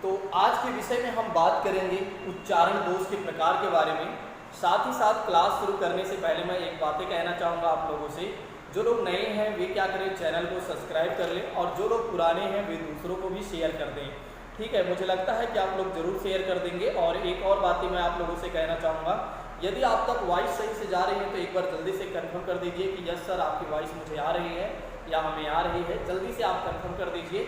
तो आज के विषय में हम बात करेंगे उच्चारण दोष के प्रकार के बारे में। साथ ही साथ क्लास शुरू करने से पहले मैं एक बातें कहना चाहूँगा आप लोगों से। जो लोग नए हैं वे क्या करें, चैनल को सब्सक्राइब कर लें, और जो लोग पुराने हैं वे दूसरों को भी शेयर कर दें। ठीक है, मुझे लगता है कि आप लोग ज़रूर शेयर कर देंगे। और एक और बातें मैं आप लोगों से कहना चाहूँगा, यदि आप तक वॉइस सही से जा रही है तो एक बार जल्दी से कंफर्म कर दीजिए कि यस सर आपकी वॉइस मुझे आ रही है या हमें आ रही है। जल्दी से आप कंफर्म कर दीजिए।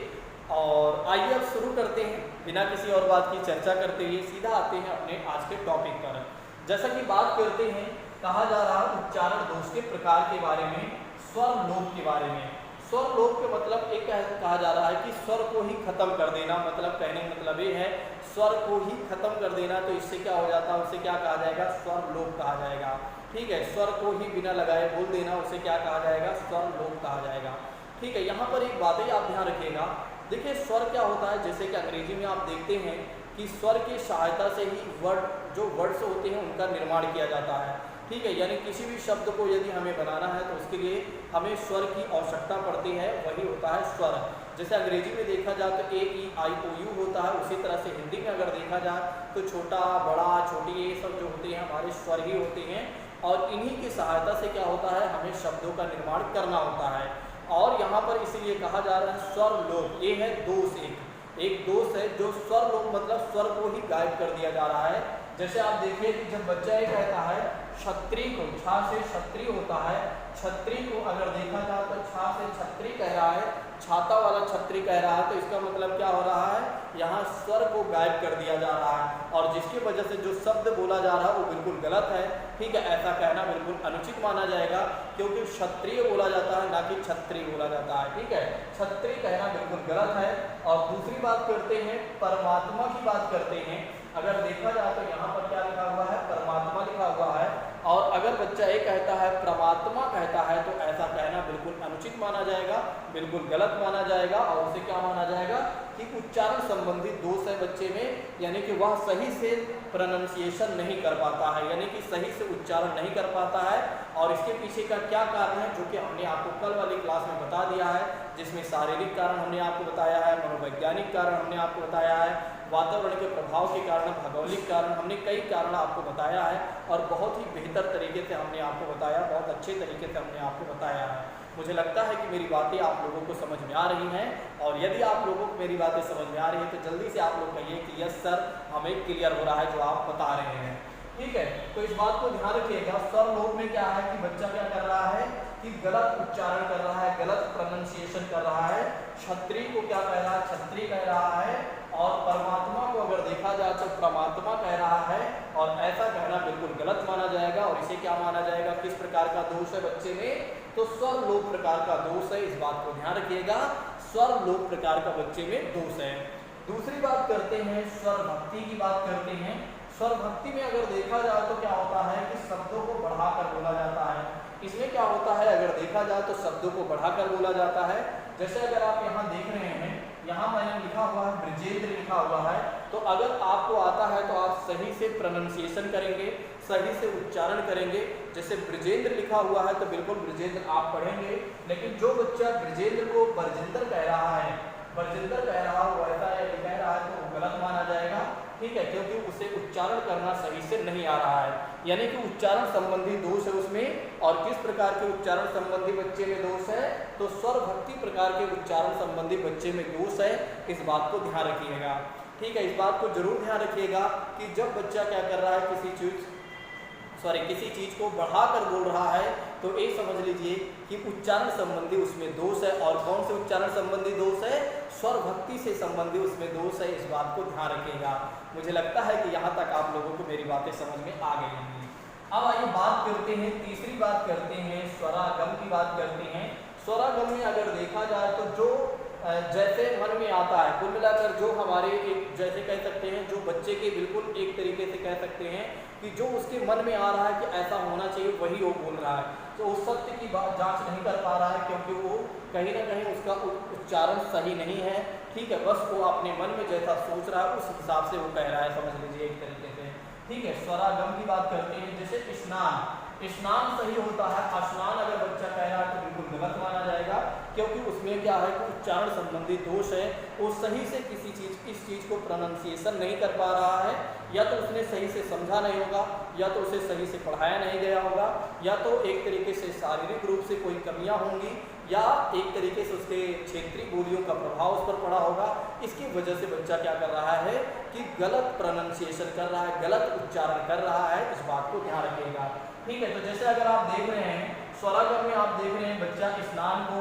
और आइए अब शुरू करते हैं, बिना किसी और बात की चर्चा करते हुए सीधा आते हैं अपने आज के टॉपिक पर। जैसा कि बात करते हैं, कहा जा रहा है उच्चारण दोष के प्रकार के बारे में, स्वर लोप के बारे में। स्वर लोप के मतलब एक कहा जा रहा है कि स्वर को ही खत्म कर देना, मतलब कहने का मतलब ये है स्वर को ही खत्म कर देना। तो इससे क्या हो जाता है, उसे क्या कहा जाएगा, स्वर लोप कहा जाएगा। ठीक है, स्वर को ही बिना लगाए बोल देना, उसे क्या कहा जाएगा, स्वर लोप कहा जाएगा। ठीक है, यहाँ पर एक बात है, आप ध्यान रखिएगा। देखिए स्वर क्या होता है, जैसे कि अंग्रेजी में आप देखते हैं कि स्वर की सहायता से ही वर्ड्स होते हैं उनका निर्माण किया जाता है। ठीक है, यानी किसी भी शब्द को यदि हमें बनाना है तो उसके लिए हमें स्वर की आवश्यकता पड़ती है, वही होता है स्वर। जैसे अंग्रेजी में देखा जाए तो A-E-I-O-U होता है, उसी तरह से हिंदी में अगर देखा जाए तो छोटा बड़ा छोटी ये सब जो होते हैं हमारे स्वर ही होते हैं। और इन्हीं की सहायता से क्या होता है, हमें शब्दों का निर्माण करना होता है। और यहाँ पर इसीलिए कहा जा रहा है स्वर लोप। ये है दोष, एक दोष है जो स्वर लोप मतलब स्वर को ही गायब कर दिया जा रहा है। जैसे आप देखिए कि जब बच्चा ये कहता है छतरी को, छा से छतरी होता है, छतरी को अगर देखा जाए तो छा से छतरी कह रहा है, छाता वाला छतरी कह रहा है, तो इसका मतलब क्या हो रहा है, यहाँ स्वर को गायब कर दिया जा रहा है। और जिसकी वजह से जो शब्द बोला जा रहा है वो बिल्कुल गलत है। ठीक है, ऐसा कहना बिल्कुल अनुचित माना जाएगा, क्योंकि क्षत्रिय बोला जाता है ना कि छत्री बोला जाता है। ठीक है, छत्री कहना बिल्कुल गलत है। और दूसरी बात करते हैं, परमात्मा की बात करते हैं। अगर देखा जाए तो यहाँ पर क्या लिखा हुआ है, परमात्मा लिखा हुआ है। और अगर बच्चा ये कहता है परमात्मा कहता है तो ऐसा कहना बिल्कुल अनुचित माना जाएगा, बिल्कुल गलत माना जाएगा। और उसे क्या माना जाएगा कि उच्चारण संबंधी दोष है बच्चे में, यानी कि वह सही से प्रोनाउंसिएशन नहीं कर पाता है, यानी कि सही से उच्चारण नहीं कर पाता है। और इसके पीछे का क्या कारण है, जो कि हमने आपको कल वाली क्लास में बता दिया है, जिसमें शारीरिक कारण हमने आपको बताया है, मनोवैज्ञानिक कारण हमने आपको बताया है, वातावरण के प्रभाव के कारण, भौगोलिक कारण, हमने कई कारण आपको बताया है। और बहुत ही बेहतर तरीके से हमने आपको बताया, बहुत अच्छे तरीके से हमने आपको बताया है। मुझे लगता है कि मेरी बातें आप लोगों को समझ में आ रही हैं। और यदि आप लोगों को मेरी बातें समझ में आ रही हैं तो जल्दी से आप लोग कहिए कि यस सर हमें क्लियर हो रहा है जो आप बता रहे हैं। ठीक है, तो इस बात को ध्यान रखिएगा। स्वर लोप में क्या है कि बच्चा क्या कर रहा है कि गलत उच्चारण कर रहा है, गलत प्रोनाउंसिएशन कर रहा है। छतरी को क्या कह रहा है, छतरी कह रहा है। और परमात्मा को अगर देखा जाए तो परमात्मा कह रहा है। और ऐसा कहना बिल्कुल गलत माना जाएगा। और इसे क्या माना जाएगा, किस प्रकार का दोष है बच्चे में, तो स्वर लोप प्रकार का दोष है। इस बात को ध्यान रखिएगा, स्वर लोप प्रकार का बच्चे में दोष है। दूसरी बात करते हैं, स्वर भक्ति की बात करते हैं। स्वर भक्ति में अगर देखा जाए तो क्या होता है कि शब्दों को बढ़ाकर बोला जाता है। इसमें क्या होता है, अगर देखा जाए तो शब्दों को बढ़ाकर बोला जाता है। जैसे अगर आप यहाँ देख रहे हैं, यहाँ मैंने लिखा हुआ है ब्रजेंद्र लिखा हुआ है, तो अगर आपको आता है तो आप सही से प्रोनाउंसिएशन करेंगे, सही से उच्चारण करेंगे। जैसे ब्रजेंद्र लिखा हुआ है तो बिल्कुल ब्रजेंद्र आप पढ़ेंगे। लेकिन जो बच्चा ब्रजेंद्र को बरजिंदर कह रहा है, बरजिंदर कह रहा हो ऐसा कह रहा है तो वो गलत माना जाएगा। ठीक है, क्योंकि उसे उच्चारण करना सही से नहीं आ रहा है, यानी कि उच्चारण संबंधी दोष है उसमें। और किस प्रकार के उच्चारण संबंधी बच्चे में दोष है, तो स्वर भक्ति प्रकार के उच्चारण संबंधी बच्चे में दोष है। इस बात को ध्यान रखिएगा। ठीक है, इस बात को जरूर ध्यान रखिएगा कि जब बच्चा क्या कर रहा है, किसी चीज को बढ़ाकर बोल रहा है तो ये समझ लीजिए कि उच्चारण संबंधी उसमें दोष है। और कौन से उच्चारण संबंधी दोष है, स्वर भक्ति से संबंधी उसमें दोष है। इस बात को ध्यान रखिएगा। मुझे लगता है कि यहाँ तक आप लोगों को मेरी बातें समझ में आ गई होंगी। अब आइए बात करते हैं, तीसरी बात करते हैं, स्वरागम की बात करते हैं। स्वरागम में अगर देखा जाए तो जो जैसे मन में आता है, कुल मिलाकर जो हमारे एक जैसे कह सकते हैं, जो बच्चे के बिल्कुल एक तरीके से कह सकते हैं कि जो उसके मन में आ रहा है कि ऐसा होना चाहिए वही वो बोल रहा है। तो उस सत्य की जांच नहीं कर पा रहा है, क्योंकि वो कहीं ना कहीं उसका उच्चारण सही नहीं है। ठीक है, बस वो अपने मन में जैसा सोच रहा है उस हिसाब से वो कह रहा है, समझ लीजिए एक तरीके से। ठीक है, स्वरागम की बात करते हैं। जैसे स्नान, स्नान सही होता है, स्नान अगर बच्चा कह रहा है तो बिल्कुल गलत माना जाएगा। क्योंकि उसमें क्या है कि उच्चारण संबंधी दोष है, वो सही से इस चीज़ को प्रोनाउंसिएशन नहीं कर पा रहा है, या तो उसने सही से समझा नहीं होगा, या तो उसे सही से पढ़ाया नहीं गया होगा, या तो एक तरीके से शारीरिक रूप से कोई कमियां होंगी, या एक तरीके से उसके क्षेत्रीय बोलियों का प्रभाव उस पर पड़ा होगा। इसकी वजह से बच्चा क्या कर रहा है कि गलत प्रोनाउंसिएशन कर रहा है, गलत उच्चारण कर रहा है। इस बात को ध्यान रखिएगा, ठीक है। तो जैसे अगर आप देख रहे हैं स्वरागर में, आप देख रहे हैं बच्चा स्नान को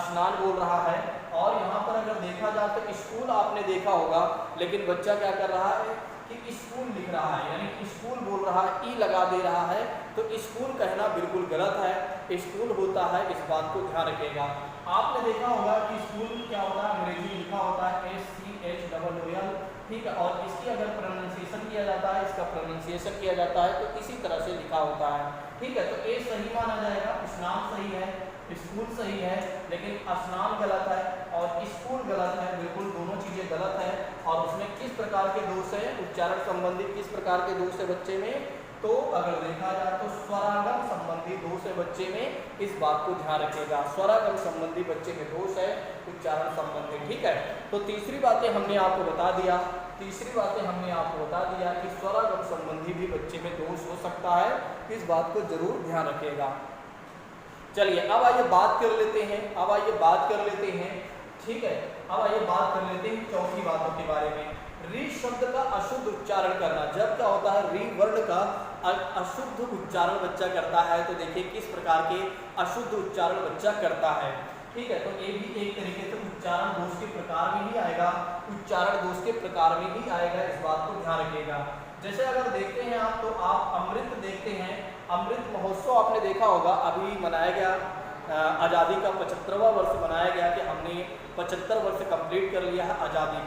स्नान बोल रहा है, और यहाँ पर अगर देखा जाए तो स्कूल आपने देखा होगा, लेकिन बच्चा क्या कर रहा है कि स्कूल लिख रहा है, यानी स्कूल बोल रहा है, ई लगा दे रहा है। तो स्कूल कहना बिल्कुल गलत है, स्कूल होता है, इस बात को ध्यान रखिएगा। आपने देखा होगा कि स्कूल क्या होता है, अंग्रेजी में लिखा होता है SCHOOL, ठीक है, और इसकी अगर प्रोनाउंसिएशन किया जाता है, इसका प्रोनाउंसिएशन किया जाता है तो इसी तरह से लिखा होता है, ठीक है। तो ए सही माना जाएगा, स्नान सही है, स्कूल सही है, लेकिन स्नान गलत है और स्कूल गलत है, बिल्कुल दोनों चीज़ें गलत है। और उसमें किस प्रकार के दोष है, उच्चारण संबंधी किस प्रकार के दोष है बच्चे में, तो अगर देखा जाए तो स्वरागम संबंधी दोष है बच्चे में, इस बात को ध्यान रखिएगा। स्वरागम संबंधी बच्चे में दोष है, उच्चारण संबंधी, ठीक है। तो तीसरी बातें हमने आपको बता दिया कि स्वरागम संबंधी भी बच्चे में दोष हो सकता है, इस बात को जरूर ध्यान रखिएगा। चलिए अब आइए बात कर लेते हैं, ठीक है। अब आइए बात कर लेते हैं चौथी बातों के बारे में। री शब्द का अशुद्ध उच्चारण करना, जब क्या होता है री वर्ण का अशुद्ध उच्चारण बच्चा करता है, तो देखिए किस प्रकार के अशुद्ध उच्चारण बच्चा करता है, ठीक है। तो ये भी एक तरीके से उच्चारण दोष के प्रकार में ही आएगा, इस बात को ध्यान रखिएगा। जैसे अगर देखते हैं आप, तो आप अमृत देखते हैं, अमृत महोत्सव आपने देखा होगा, अभी मनाया गया, आज़ादी का 75वां वर्ष मनाया गया कि हमने 75 वर्ष कंप्लीट कर लिया है आज़ादी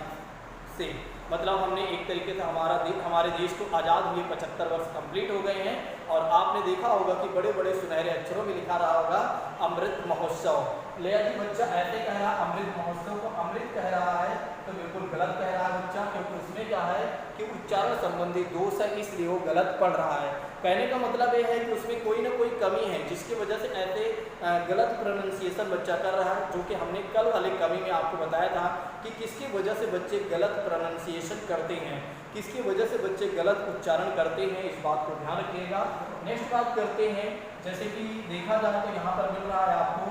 से, मतलब हमने एक तरीके से हमारे देश को आज़ाद हुए 75 वर्ष कंप्लीट हो गए हैं। और आपने देखा होगा कि बड़े बड़े सुनहरे अक्षरों में लिखा रहा होगा अमृत महोत्सव। ले जी बच्चा ऐसे कह रहा है अमृत महोत्सव को अमृत कह रहा है, तो बिल्कुल गलत कह रहा है बच्चा, क्योंकि उसमें क्या है कि उच्चारण संबंधी दोष है, इसलिए वो गलत पढ़ रहा है। कहने का मतलब ये है कि उसमें कोई ना कोई कमी है, जिसकी वजह से ऐसे गलत प्रोनाउंसिएशन बच्चा कर रहा है, जो कि हमने कल वाले कमी में आपको बताया था कि किसकी वजह से बच्चे गलत प्रोनाउंसिएशन करते हैं, किसकी वजह से बच्चे गलत उच्चारण करते हैं, इस बात को ध्यान रखिएगा। नेक्स्ट बात करते हैं, जैसे कि देखा जाए तो यहाँ पर मिल रहा है आपको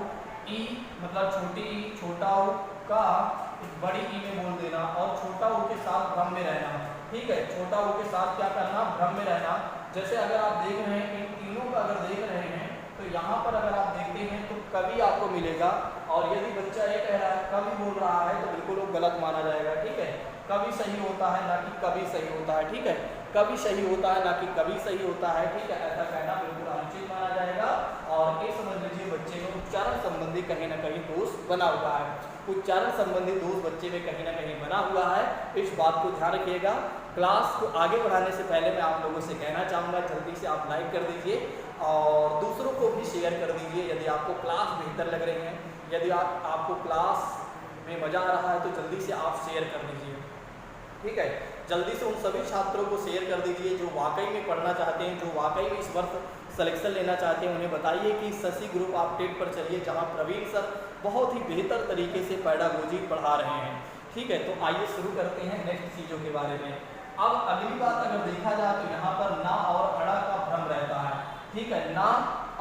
ई, मतलब छोटी ई, छोटा ऊ का बड़ी ई में बोल देना, और छोटा ऊ के साथ भ्रम में रहना, ठीक है। छोटा ऊ के साथ क्या करना, भ्रम में रहना। जैसे अगर आप देख रहे हैं, इन तीनों का अगर देख रहे हैं, तो यहाँ पर अगर आप देखते हैं तो कवि आपको मिलेगा, और यदि बच्चा ये कह रहा है कवि बोल रहा है, तो बिल्कुल वो गलत माना जाएगा, ठीक है। कवि सही होता है ना कि कवि सही होता है, ठीक है। कवि सही होता है ना कि कवि सही होता है, ठीक है। ऐसा कहना बिल्कुल अनुचित माना जाएगा। और ये समझ लीजिए बच्चे में उच्चारण संबंधी कहीं ना कहीं दोष बना हुआ है, उच्चारण संबंधी दोष बच्चे में कहीं ना कहीं बना हुआ है, इस बात को ध्यान रखिएगा। क्लास को आगे बढ़ाने से पहले मैं आप लोगों से कहना चाहूँगा, जल्दी से आप लाइक कर दीजिए और दूसरों को भी शेयर कर दीजिए यदि आपको क्लास बेहतर लग रही है, यदि आपको क्लास में मज़ा आ रहा है तो जल्दी से आप शेयर कर दीजिए, ठीक है। जल्दी से उन सभी छात्रों को शेयर कर दीजिए जो वाकई में पढ़ना चाहते हैं, जो वाकई में इस वर्ष सिलेक्शन लेना चाहते हैं। उन्हें बताइए कि शशि ग्रुप आप टेट पर चलिए, जहाँ प्रवीण सर बहुत ही बेहतर तरीके से पेडागोजी पढ़ा रहे हैं, ठीक है। तो आइए शुरू करते हैं नेक्स्ट चीज़ों के बारे में। अब अगली बात अगर देखा जाए तो यहाँ पर ना और अड़ा का भ्रम रहता है, ठीक है। ना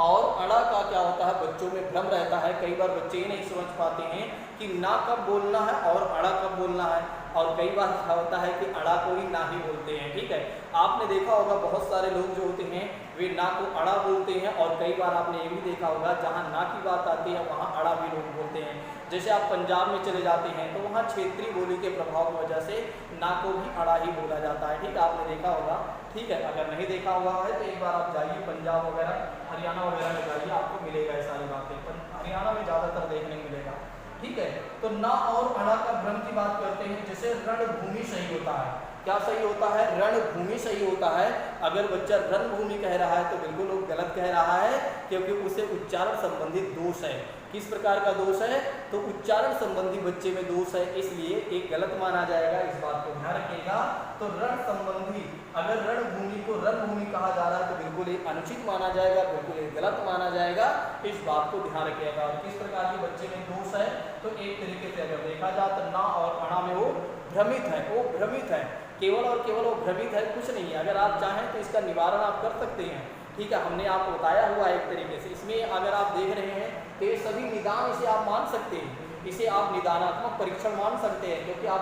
और अड़ा का क्या होता है, बच्चों में भ्रम रहता है। कई बार बच्चे ये नहीं समझ पाते हैं कि ना कब बोलना है और अड़ा कब बोलना है, और कई बार क्या होता है कि अड़ा को ही ना ही बोलते हैं, ठीक है। आपने देखा होगा बहुत सारे लोग जो होते हैं वे ना को अड़ा बोलते हैं, और कई बार आपने ये भी देखा होगा जहाँ ना की बात आती है वहाँ अड़ा भी लोग बोलते हैं। जैसे आप पंजाब में चले जाते हैं तो वहाँ क्षेत्रीय बोली के प्रभाव की वजह से ना को भी अड़ा ही बोला जाता है, ठीक है। आपने देखा होगा, ठीक है। अगर नहीं देखा हुआ है तो एक बार आप जाइए पंजाब वगैरह, हरियाणा वगैरह में जाइए, आपको मिलेगा ये सारी बातें, पर हरियाणा में ज़्यादातर देखने को मिलेगा, ठीक है। तो ना और अड़ा का भ्रम की बात करते हैं। जैसे रणभूमि सही होता है, क्या सही होता है? रणभूमि सही होता है। अगर बच्चा रणभूमि कह रहा है तो बिल्कुल वो गलत कह रहा है, क्योंकि उसे उच्चारण संबंधित दोष है। किस प्रकार का दोष है? तो उच्चारण संबंधी बच्चे में दोष है, इसलिए एक गलत माना जाएगा। इस बात को ध्यान रखिएगा। तो रण संबंधी, अगर रणभूमि को रणभूमि कहा जा रहा है तो बिल्कुल ये अनुचित माना जाएगा, बिल्कुल ये गलत माना जाएगा। इस बात को ध्यान रखिएगा। और किस प्रकार के बच्चे में दोष है? तो एक तरीके से अगर देखा जाए तो ना और अणा में वो भ्रमित है, वो भ्रमित है, केवल और केवल वो भ्रमित है, कुछ नहीं है। अगर आप चाहें तो इसका निवारण आप कर सकते हैं, ठीक है, हमने आपको बताया हुआ है एक तरीके से। इसमें अगर आप देख रहे हैं तो ये सभी निदान इसे आप मान सकते हैं, इसे आप निदानात्मक परीक्षण मान सकते हैं, क्योंकि आप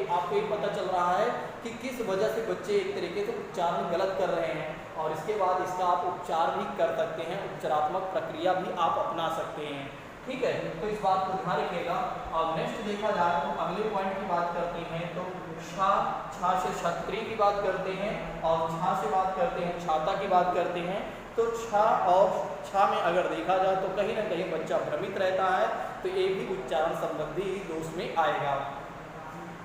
आपको ये पता चल रहा है कि किस वजह से बच्चे एक तरीके से उच्चारण गलत कर रहे हैं, और इसके बाद इसका आप उपचार भी कर सकते हैं, उपचारात्मक प्रक्रिया भी आप अपना सकते हैं, ठीक है। तो इस बात को ध्यान रखिएगा। और नेक्स्ट देखा जाए तो अगले पॉइंट की बात करते हैं, तो छा से क्षत्रिय की बात करते हैं, और छा से बात करते हैं छाता की बात करते हैं। तो छा और छा में अगर देखा जाए तो कहीं ना कहीं बच्चा भ्रमित रहता है, तो ये भी उच्चारण संबंधी ही दोष में आएगा।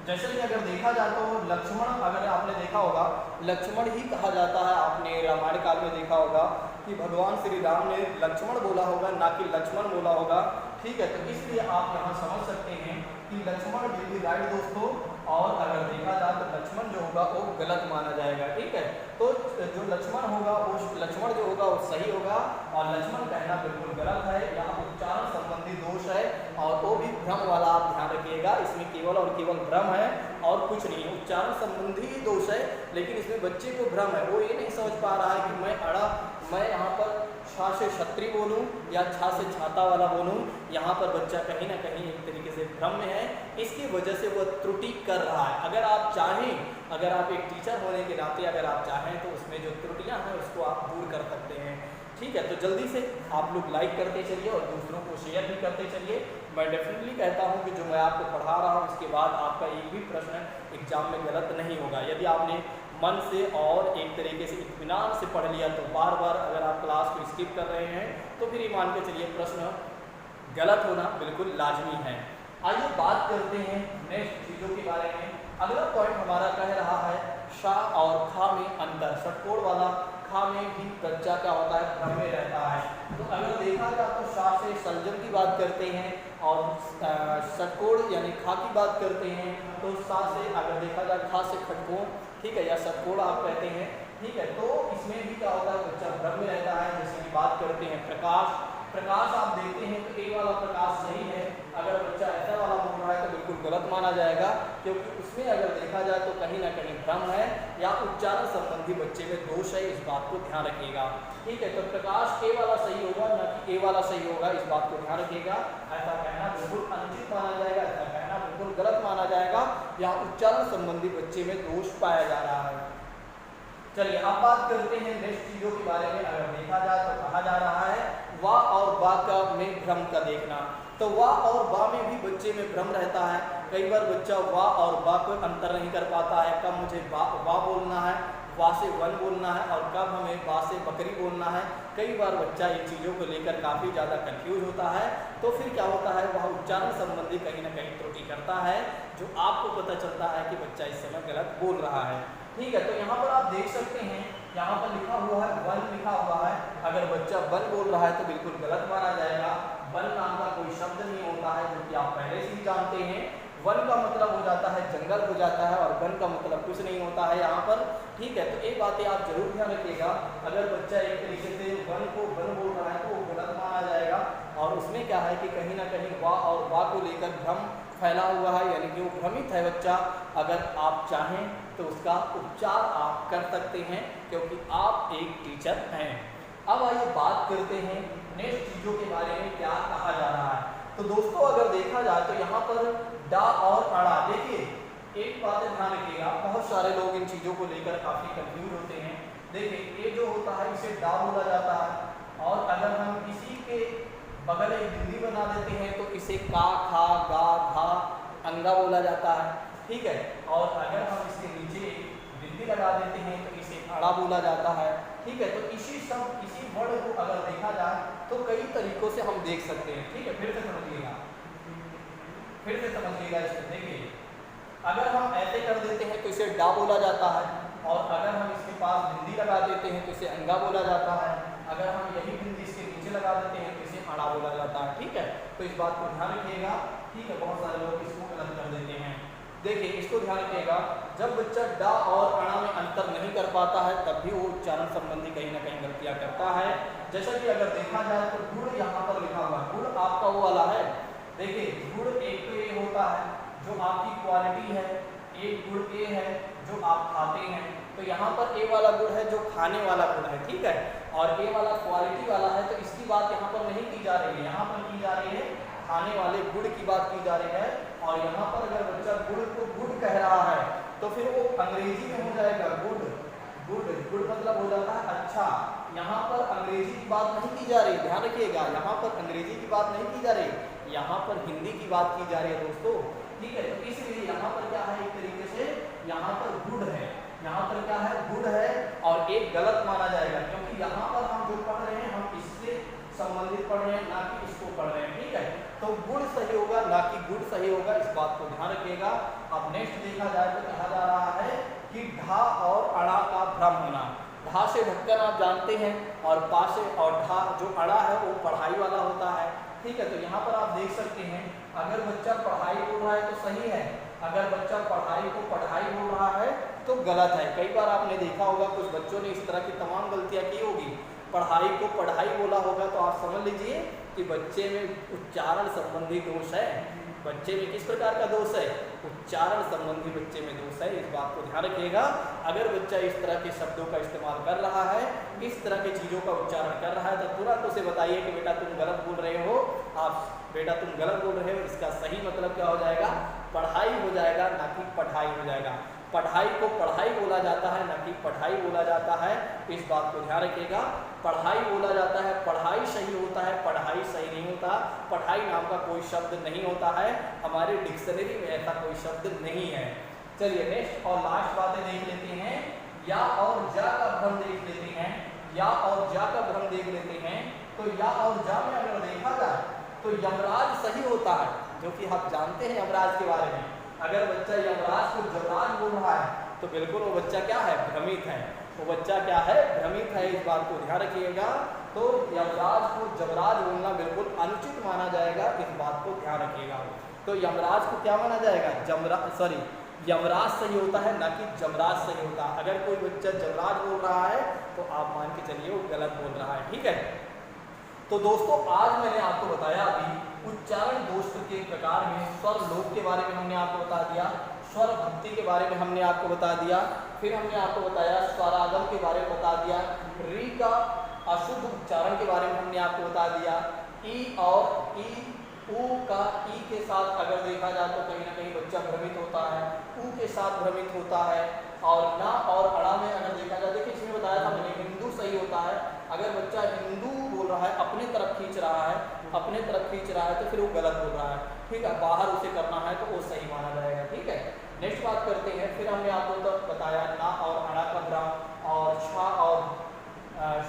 जैसे कि अगर देखा जाए तो लक्ष्मण, अगर आपने देखा होगा लक्ष्मण ही कहा जाता है, आपने रामायण काल में देखा होगा कि भगवान श्री राम ने लक्ष्मण बोला होगा, ना कि लक्ष्मण बोला होगा, ठीक है। तो इसलिए आप यहाँ समझ सकते हैं कि लक्ष्मण विल बी राइट दोस्तों, और अगर देखा जाए तो लक्ष्मण जो होगा वो गलत माना जाएगा, ठीक है। तो जो लक्ष्मण होगा वो लक्ष्मण जो होगा वो सही होगा, और लक्ष्मण कहना बिल्कुल गलत है, यहाँ उच्चारण संबंधी दोष है, और वो भी भ्रम वाला आप ध्यान रखिएगा। इसमें केवल और केवल भ्रम है और कुछ नहीं है, उच्चारण संबंधी ही दोष है, लेकिन इसमें बच्चे को भ्रम है, वो ये नहीं समझ पा रहा है कि मैं यहाँ पर छा से क्षत्रिय बोलूँ या छा से छाता वाला बोलूँ। यहाँ पर बच्चा कहीं ना कहीं एक तरीके से भ्रम में है, इसकी वजह से वो त्रुटि कर रहा है। अगर आप चाहें, अगर आप एक टीचर होने के नाते अगर आप चाहें तो उसमें जो त्रुटियाँ हैं उसको आप दूर कर सकते हैं, ठीक है। तो जल्दी से आप लोग लाइक करते चलिए और दूसरों को शेयर भी करते चलिए। मैं डेफिनेटली कहता हूँ कि जो मैं आपको पढ़ा रहा हूँ उसके बाद आपका एक भी प्रश्न एग्जाम में गलत नहीं होगा। यदि आपने मन से और एक तरीके से इत्मीनान से पढ़ लिया, तो बार बार अगर आप क्लास को स्किप कर रहे हैं तो फिर ये मान के चलिए प्रश्न गलत होना बिल्कुल लाजमी है। आइए बात करते हैं नेक्स्ट चीज़ों के बारे में। अगला पॉइंट हमारा कह रहा है शा और खा में अंतर। षटकोण वाला खा में भी बच्चा क्या होता है, भ्रम में रहता है। तो अगर देखा जाए तो शा से सलजम की बात करते हैं, और षटकोण यानी खा की बात करते हैं, तो सा से अगर देखा जाए खा से खटकोण, ठीक है, या षटकोण आप कहते हैं, ठीक है। तो इसमें भी क्या होता है, बच्चा भ्रम में रहता है। जैसे कि बात करते हैं प्रकाश, प्रकाश आप देखते हैं तो ए वाला प्रकाश सही है, अगर बच्चा ऐसा वाला बोल रहा है तो बिल्कुल गलत माना जाएगा, क्योंकि उसमें अगर देखा जाए तो कहीं ना कहीं भ्रम है या उच्चारण संबंधी बच्चे में दोष है, इस बात को ध्यान रखिएगा, ठीक है। तो प्रकाश ए वाला सही होगा, ना कि ए वाला सही होगा, इस बात को ध्यान रखिएगा। ऐसा कहना बिल्कुल अनुचित माना जाएगा, ऐसा कहना बिल्कुल गलत माना जाएगा, या उच्चारण संबंधी बच्चे में दोष पाया जा रहा है। चलिए अब बात करते हैं नेक्स्ट चीज़ों के बारे में। अगर देखा जाए तो कहा जा रहा है वा और बा का में भ्रम का देखना। तो वा और बा में भी बच्चे में भ्रम रहता है। कई बार बच्चा वा और बा को अंतर नहीं कर पाता है, कब मुझे वा बोलना है, वा से वन बोलना है, और कब हमें बा से बकरी बोलना है। कई बार बच्चा इन चीज़ों को लेकर काफ़ी ज़्यादा कंफ्यूज होता है। तो फिर क्या होता है, वह उच्चारण संबंधी कहीं ना कहीं त्रुटि करता है, जो आपको पता चलता है कि बच्चा इस समय गलत बोल रहा है, ठीक है। तो यहाँ पर आप देख सकते हैं, यहाँ पर लिखा हुआ है वन लिखा हुआ है। अगर बच्चा वन बोल रहा है तो बिल्कुल गलत माना जाएगा। वन नाम का कोई शब्द नहीं होता है, जो कि आप पहले से ही जानते हैं। वन का मतलब हो जाता है जंगल हो जाता है, और वन का मतलब कुछ नहीं होता है यहाँ पर, ठीक है। तो ये बातें आप जरूर ध्यान रखिएगा। अगर बच्चा एक तरीके से वन को वन बोल रहा है तो वो गलत माना जाएगा, और उसमें क्या है कि कहीं ना कहीं वा और बा को लेकर भ्रम फैला हुआ है, यानी कि वो भ्रमित है बच्चा। अगर आप चाहें तो उसका उपचार आप कर सकते हैं, क्योंकि आप एक टीचर हैं। अब आइए बात करते हैं नेक्स्ट चीज़ों के बारे में, क्या कहा जा रहा है। तो दोस्तों अगर देखा जाए तो यहाँ पर डा और अड़ा, देखिए एक बात ध्यान रखिएगा, बहुत सारे लोग इन चीज़ों को लेकर काफ़ी कंफ्यूज होते हैं। देखिए ये जो होता है इसे डा बोला जाता है, और अगर हम इसी के बगल एक बिंदी बना देते हैं तो इसे का, खा, गा, घा, अंगा बोला जाता है, ठीक है। और अगर हम इसके नीचे बिंदी लगा देते हैं तो इसे अड़ा बोला जाता है, ठीक है। तो इसी वर्ड को अगर देखा जाए तो कई तरीकों से हम देख सकते हैं, ठीक है। फिर से समझिएगा इसको। देखिए अगर हम ऐसे कर देते हैं तो इसे डा बोला जाता है, और अगर हम इसके पास बिंदी लगा देते हैं तो इसे अंगा बोला जाता है, अगर हम यही बिंदी इसके नीचे लगा देते हैं तो इसे अड़ा बोला जाता है। ठीक है, तो इस बात को ध्यान रखिएगा। ठीक है, बहुत सारे लोग इसको गलत कर देते हैं। देखिए, इसको ध्यान रखिएगा, जब बच्चा डा और अणा में अंतर नहीं कर पाता है तब भी वो उच्चारण संबंधी कहीं ना कहीं गलतियां करता है। जैसा कि अगर देखा जाए तो गुड़ यहाँ पर लिखा हुआ है, गुड़ आपका वो वाला है। देखिए, गुड़ एक तो ये होता है जो आपकी क्वालिटी है, एक गुड़ ए है जो आप खाते हैं। तो यहाँ पर ए वाला गुड़ है जो खाने वाला गुड़ है, ठीक है, और ए वाला क्वालिटी वाला है। तो इसकी बात यहाँ पर नहीं की जा रही है, यहाँ पर की जा रही है खाने वाले गुड़ की बात की जा रही है। और यहाँ पर अगर बच्चा गुड़ को गुड़ कह रहा है तो फिर वो अंग्रेजी में हो जाएगा गुड। गुड गुड मतलब हो जाता है अच्छा। यहाँ पर अंग्रेजी की बात नहीं की जा रही, ध्यान रखिएगा, यहाँ पर अंग्रेजी की बात नहीं की जा रही, यहाँ पर हिंदी की बात की जा रही है दोस्तों। ठीक है, तो इसलिए यहाँ पर क्या है, एक तरीके से यहाँ पर गुड है, यहाँ पर क्या है, गुड है, और एक गलत माना जाएगा क्योंकि यहाँ पर हम जो पढ़ रहे हैं हम इससे संबंधित पढ़ रहे हैं, ना कि इसको पढ़ रहे हैं। ठीक है, तो गुड़ सही होगा ना कि गुड़ सही होगा, इस बात को ध्यान रखिएगा। अब नेक्स्ट देखा जाए तो कहा जा रहा है कि ढा और अड़ा का भ्रम होना। ढा से ढक्कन आप जानते हैं, और पा से, और ढा जो अड़ा है वो पढ़ाई वाला होता है। ठीक है, तो यहाँ पर आप देख सकते हैं, अगर बच्चा पढ़ाई बोल रहा है तो सही है, अगर बच्चा पढ़ाई को पढ़ाई बोल रहा है तो गलत है। कई बार आपने देखा होगा कुछ बच्चों ने इस तरह की तमाम गलतियां की होगी, पढ़ाई को पढ़ाई बोला होगा, तो आप समझ लीजिए कि बच्चे में उच्चारण संबंधी दोष है। बच्चे में किस प्रकार का दोष है, उच्चारण संबंधी बच्चे में दोष है, इस बात को ध्यान रखिएगा। अगर बच्चा इस तरह के शब्दों का इस्तेमाल कर रहा है, इस तरह की चीज़ों का उच्चारण कर रहा है, तो तुरंत उसे बताइए कि बेटा तुम गलत बोल रहे हो, बेटा तुम गलत बोल रहे हो। इसका सही मतलब क्या हो जाएगा, पढ़ाई हो जाएगा, ना कि पढ़ाई हो जाएगा। पढ़ाई को पढ़ाई बोला जाता है, ना कि पढ़ाई बोला जाता है, इस बात को ध्यान रखिएगा। पढ़ाई बोला जाता है, पढ़ाई सही होता है, पढ़ाई सही नहीं होता। पढ़ाई नाम का कोई शब्द नहीं होता है, हमारे डिक्शनरी में ऐसा कोई शब्द नहीं है। चलिए नेक्स्ट और लास्ट बातें देख लेते हैं, या और जा का भ्रम देख लेते हैं। या और जा का भ्रम देख लेते हैं, तो या और जा में अगर देखा जाए तो यमराज सही होता है, जो कि आप जानते हैं यमराज के बारे में। अगर बच्चा यमराज को जमराज बोल रहा है तो बिल्कुल वो बच्चा क्या है, भ्रमित है, वो बच्चा क्या है, भ्रमित है, इस बात को ध्यान रखिएगा। तो यमराज को जमराज बोलना बिल्कुल अनुचित माना जाएगा, इस बात को ध्यान रखिएगा। तो यमराज को क्या माना जाएगा, यमराज सही होता है, ना कि जमराज सही होता है। अगर कोई बच्चा जमराज बोल रहा है तो आप मान के चलिए वो गलत बोल रहा है। ठीक है, तो दोस्तों आज मैंने आपको बताया अभी उच्चारण दोष के प्रकार में स्वर लोप के बारे में हमने आपको बता दिया, स्वर भक्ति के बारे में हमने आपको बता दिया, फिर हमने आपको बताया स्वरागम के बारे में बता दिया, री का अशुद्ध उच्चारण के बारे में हमने आपको बता दिया, ई और ई ऊ का ई के साथ अगर देखा जाए तो कहीं ना कहीं बच्चा भ्रमित होता है, ऊ के साथ भ्रमित होता है, और ना और अड़ा में अगर देखा जाए, देखिए इसमें बताया था मैंने हिंदू सही होता है। अगर बच्चा हिंदू बोल रहा है, अपने तरफ खींच रहा है, अपने तरफ खींच रहा है तो फिर वो गलत बोल रहा है। ठीक है, बाहर उसे करना है तो वो सही माना जाएगा। ठीक है, नेक्स्ट बात करते हैं। फिर हमने आपको तो बताया ना और अड़ा का भ्रम, और छा और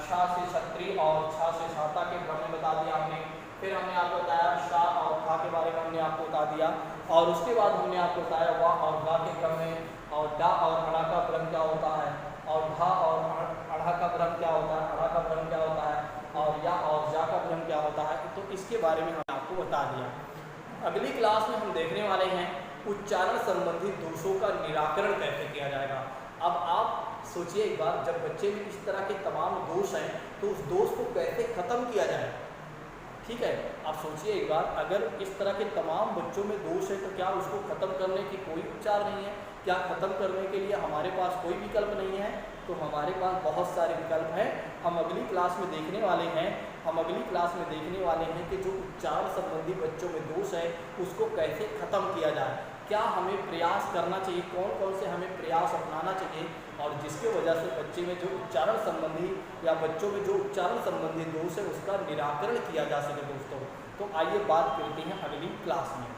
शाह से छत्री और छा से छाता के भ्रम में बता दिया हमने। फिर हमने आपको बताया शाह और खा के बारे में हमने आपको बता दिया, और उसके बाद हमने आपको बताया वाह और गा के भ्रम में, और डा और अड़ा का भ्रम क्या होता है, और ढा और अड़ा का भ्रम क्या होता है, अड़ा का भ्रम क्या होता है, और या और जा का भ्रम क्या होता है। तो इसके बारे में हमने आपको बता दिया। अगली क्लास में हम देखने वाले हैं उच्चारण संबंधी दोषों का निराकरण कैसे किया जाएगा। अब आप सोचिए एक बार, जब बच्चे में इस तरह के तमाम दोष हैं तो उस दोष को कैसे खत्म किया जाए। ठीक है, आप सोचिए एक बार, अगर इस तरह के तमाम बच्चों में दोष है तो क्या उसको खत्म करने की कोई उपचार नहीं है, क्या खत्म करने के लिए हमारे पास कोई विकल्प नहीं है। तो हमारे पास बहुत सारे विकल्प हैं, हम अगली क्लास में देखने वाले हैं। हम अगली क्लास में देखने वाले हैं कि जो उच्चारण संबंधी बच्चों में दोष है उसको कैसे खत्म किया जाए, क्या हमें प्रयास करना चाहिए, कौन कौन से हमें प्रयास अपनाना चाहिए, और जिसके वजह से बच्चे में जो उच्चारण संबंधी या बच्चों में जो उच्चारण संबंधी दोष है उसका निराकरण किया जा सके दोस्तों। तो आइए बात करते हैं अगली क्लास में।